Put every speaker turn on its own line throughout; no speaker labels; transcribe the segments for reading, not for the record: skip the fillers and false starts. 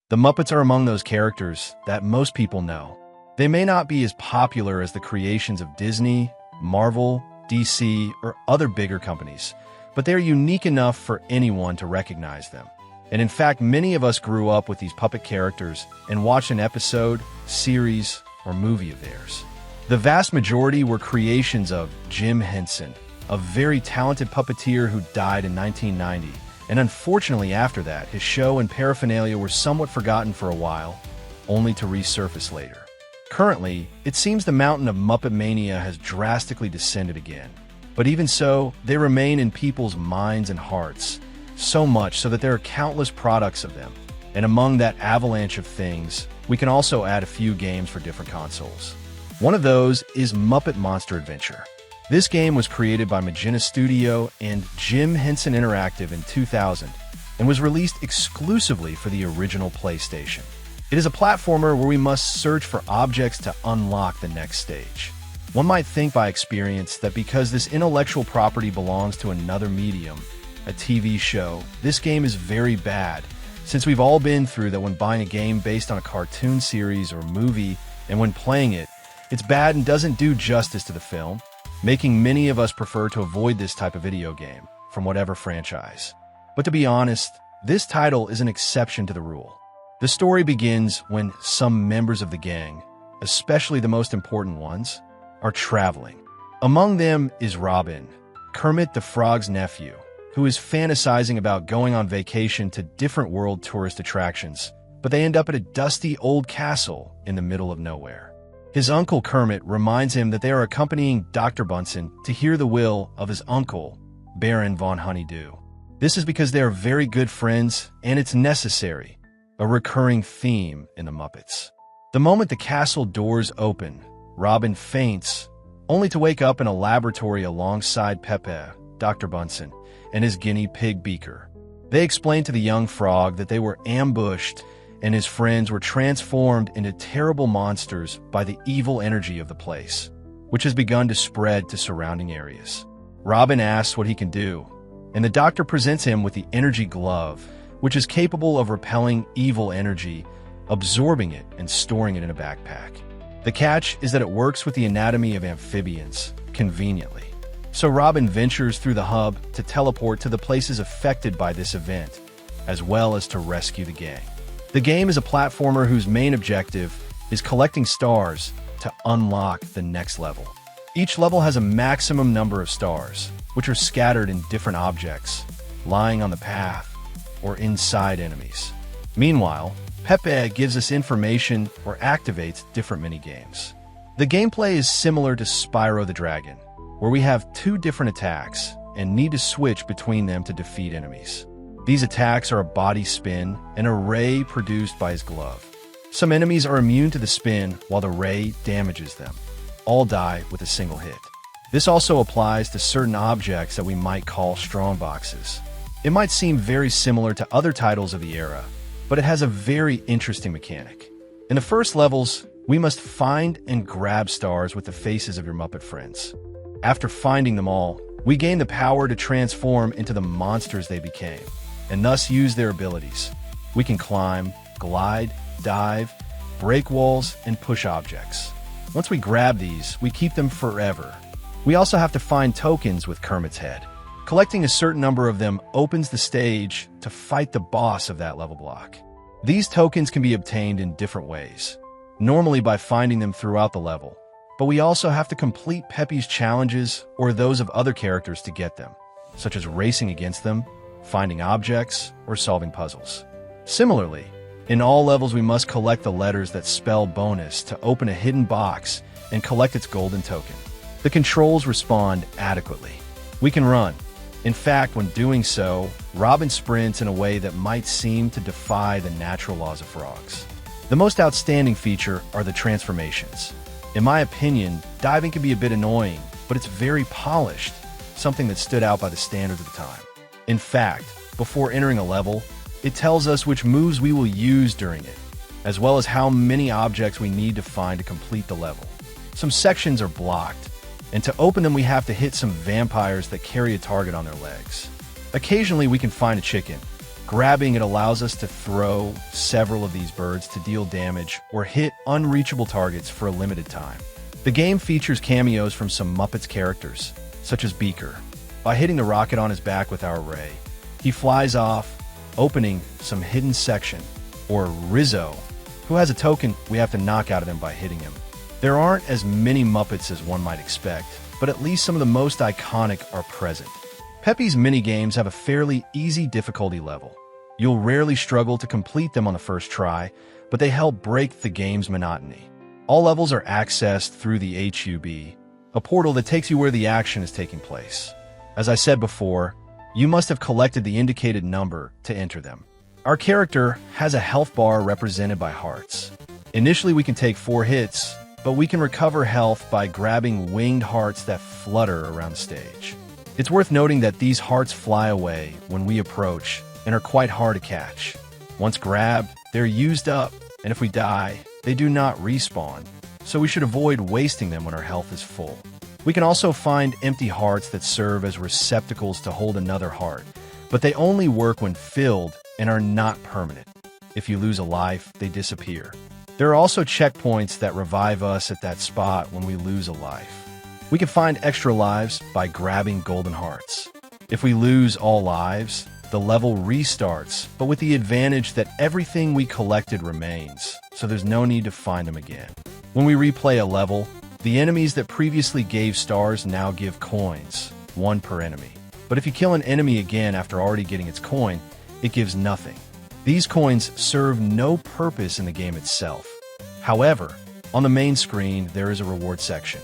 The Muppets are among those characters that most people know. They may not be as popular as the creations of Disney, Marvel, DC, or other bigger companies, but they are unique enough for anyone to recognize them. And in fact, many of us grew up with these puppet characters and watched an episode, series, or movie of theirs. The vast majority were creations of Jim Henson, a very talented puppeteer who died in 1990, and unfortunately after that, his show and paraphernalia were somewhat forgotten for a while, only to resurface later. Currently, it seems the mountain of Muppet Mania has drastically descended again. But even so, they remain in people's minds and hearts, so much so that there are countless products of them. And among that avalanche of things, we can also add a few games for different consoles. One of those is Muppet Monster Adventure. This game was created by Magenta Studio and Jim Henson Interactive in 2000 and was released exclusively for the original PlayStation. It is a platformer where we must search for objects to unlock the next stage. One might think by experience that because this intellectual property belongs to another medium, a TV show, this game is very bad, since we've all been through that when buying a game based on a cartoon series or movie, and when playing it, it's bad and doesn't do justice to the film, making many of us prefer to avoid this type of video game, from whatever franchise. But to be honest, this title is an exception to the rule. The story begins when some members of the gang, especially the most important ones, are traveling. Among them is Robin, Kermit the Frog's nephew, who is fantasizing about going on vacation to different world tourist attractions, but they end up at a dusty old castle in the middle of nowhere. His uncle Kermit reminds him that they are accompanying Dr. Bunsen to hear the will of his uncle, Baron von Honeydew. This is because they are very good friends, and it's necessary, a recurring theme in the Muppets. The moment the castle doors open, Robin faints, only to wake up in a laboratory alongside Pepe, Dr. Bunsen, and his guinea pig Beaker. They explain to the young frog that they were ambushed and his friends were transformed into terrible monsters by the evil energy of the place, which has begun to spread to surrounding areas. Robin asks what he can do, and the doctor presents him with the energy glove, which is capable of repelling evil energy, absorbing it, and storing it in a backpack. The catch is that it works with the anatomy of amphibians, conveniently. So Robin ventures through the hub to teleport to the places affected by this event, as well as to rescue the gang. The game is a platformer whose main objective is collecting stars to unlock the next level. Each level has a maximum number of stars, which are scattered in different objects, lying on the path, or inside enemies. Meanwhile, Pepe gives us information or activates different minigames. The gameplay is similar to Spyro the Dragon, where we have two different attacks and need to switch between them to defeat enemies. These attacks are a body spin and a ray produced by his glove. Some enemies are immune to the spin while the ray damages them. All die with a single hit. This also applies to certain objects that we might call strongboxes. It might seem very similar to other titles of the era, but it has a very interesting mechanic. In the first levels, we must find and grab stars with the faces of your Muppet friends. After finding them all, we gain the power to transform into the monsters they became, and thus use their abilities. We can climb, glide, dive, break walls, and push objects. Once we grab these, we keep them forever. We also have to find tokens with Kermit's head. Collecting a certain number of them opens the stage to fight the boss of that level block. These tokens can be obtained in different ways, normally by finding them throughout the level, but we also have to complete Pepe's challenges or those of other characters to get them, such as racing against them, finding objects, or solving puzzles. Similarly, in all levels we must collect the letters that spell bonus to open a hidden box and collect its golden token. The controls respond adequately. We can run. In fact, when doing so, Robin sprints in a way that might seem to defy the natural laws of frogs. The most outstanding feature are the transformations. In my opinion, diving can be a bit annoying, but it's very polished, something that stood out by the standards of the time. In fact, before entering a level, it tells us which moves we will use during it, as well as how many objects we need to find to complete the level. Some sections are blocked, and to open them we have to hit some vampires that carry a target on their legs. Occasionally we can find a chicken, Grabbing it allows us to throw several of these birds to deal damage or hit unreachable targets for a limited time. The game features cameos from some Muppets characters, such as Beaker. By hitting the rocket on his back with our ray, he flies off, opening some hidden section, or Rizzo, who has a token we have to knock out of them by hitting him. There aren't as many Muppets as one might expect, but at least some of the most iconic are present. Pepe's minigames have a fairly easy difficulty level. You'll rarely struggle to complete them on the first try, but they help break the game's monotony. All levels are accessed through the HUB, a portal that takes you where the action is taking place. As I said before, you must have collected the indicated number to enter them. Our character has a health bar represented by hearts. Initially, we can take 4 hits, but we can recover health by grabbing winged hearts that flutter around the stage. It's worth noting that these hearts fly away when we approach and are quite hard to catch. Once grabbed, they're used up, and if we die, they do not respawn, so we should avoid wasting them when our health is full. We can also find empty hearts that serve as receptacles to hold another heart, but they only work when filled and are not permanent. If you lose a life, they disappear. There are also checkpoints that revive us at that spot when we lose a life. We can find extra lives by grabbing golden hearts. If we lose all lives, the level restarts, but with the advantage that everything we collected remains, so there's no need to find them again. When we replay a level, the enemies that previously gave stars now give coins, 1 per enemy. But if you kill an enemy again after already getting its coin, it gives nothing. These coins serve no purpose in the game itself. However, on the main screen, there is a reward section.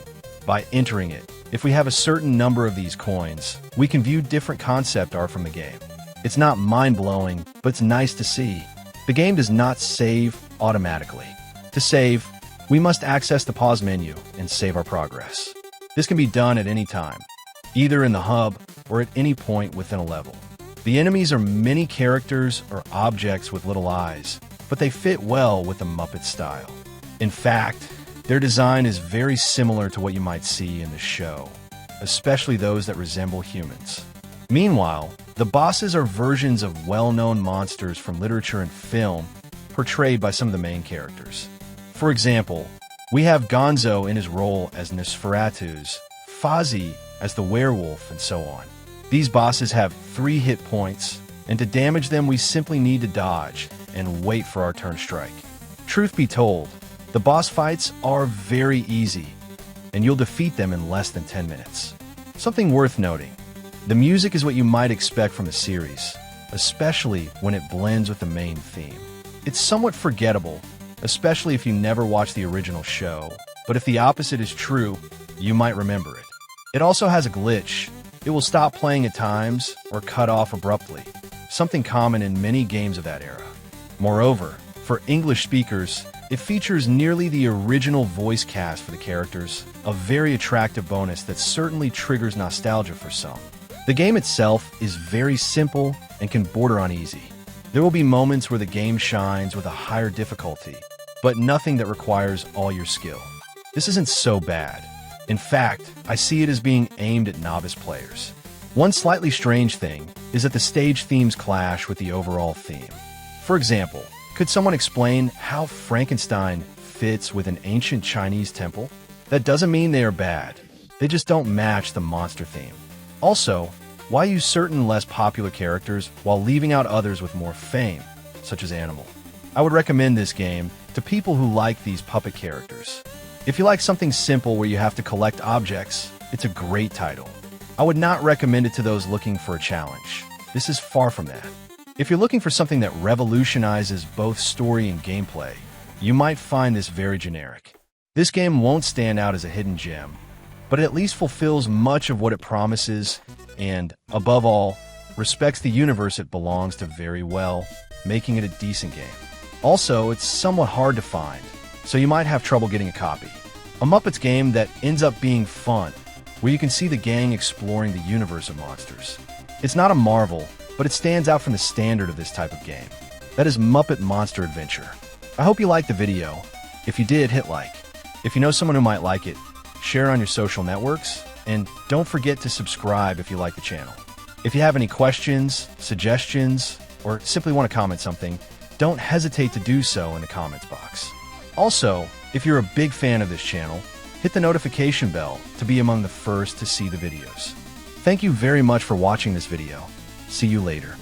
By entering it, if we have a certain number of these coins, we can view different concept art from the game. It's not mind-blowing, but it's nice to see. The game does not save automatically. To save, we must access the pause menu and save our progress. This can be done at any time, either in the hub or at any point within a level. The enemies are many characters or objects with little eyes, but they fit well with the Muppet style. In fact, their design is very similar to what you might see in the show, especially those that resemble humans. Meanwhile, the bosses are versions of well-known monsters from literature and film, portrayed by some of the main characters. For example, we have Gonzo in his role as Nosferatu's, Fozzie as the werewolf, and so on. These bosses have 3 hit points, and to damage them we simply need to dodge and wait for our turn strike. Truth be told, the boss fights are very easy, and you'll defeat them in less than 10 minutes. Something worth noting, the music is what you might expect from the series, especially when it blends with the main theme. It's somewhat forgettable, especially if you never watched the original show, but if the opposite is true, you might remember it. It also has a glitch. It will stop playing at times or cut off abruptly, something common in many games of that era. Moreover, for English speakers, it features nearly the original voice cast for the characters, a very attractive bonus that certainly triggers nostalgia for some. The game itself is very simple and can border on easy. There will be moments where the game shines with a higher difficulty, but nothing that requires all your skill. This isn't so bad. In fact, I see it as being aimed at novice players. One slightly strange thing is that the stage themes clash with the overall theme. For example, could someone explain how Frankenstein fits with an ancient Chinese temple? That doesn't mean they are bad. They just don't match the monster theme. Also, why use certain less popular characters while leaving out others with more fame, such as Animal? I would recommend this game to people who like these puppet characters. If you like something simple where you have to collect objects, it's a great title. I would not recommend it to those looking for a challenge. This is far from that. If you're looking for something that revolutionizes both story and gameplay, you might find this very generic. This game won't stand out as a hidden gem, but it at least fulfills much of what it promises and, above all, respects the universe it belongs to very well, making it a decent game. Also, it's somewhat hard to find, so you might have trouble getting a copy. A Muppets game that ends up being fun, where you can see the gang exploring the universe of monsters. It's not a marvel, but it stands out from the standard of this type of game. That is Muppet Monster Adventure. I hope you liked the video. If you did, hit like. If you know someone who might like it, share on your social networks, and don't forget to subscribe if you like the channel. If you have any questions, suggestions, or simply want to comment something, don't hesitate to do so in the comments box. Also, if you're a big fan of this channel, hit the notification bell to be among the first to see the videos. Thank you very much for watching this video. See you later.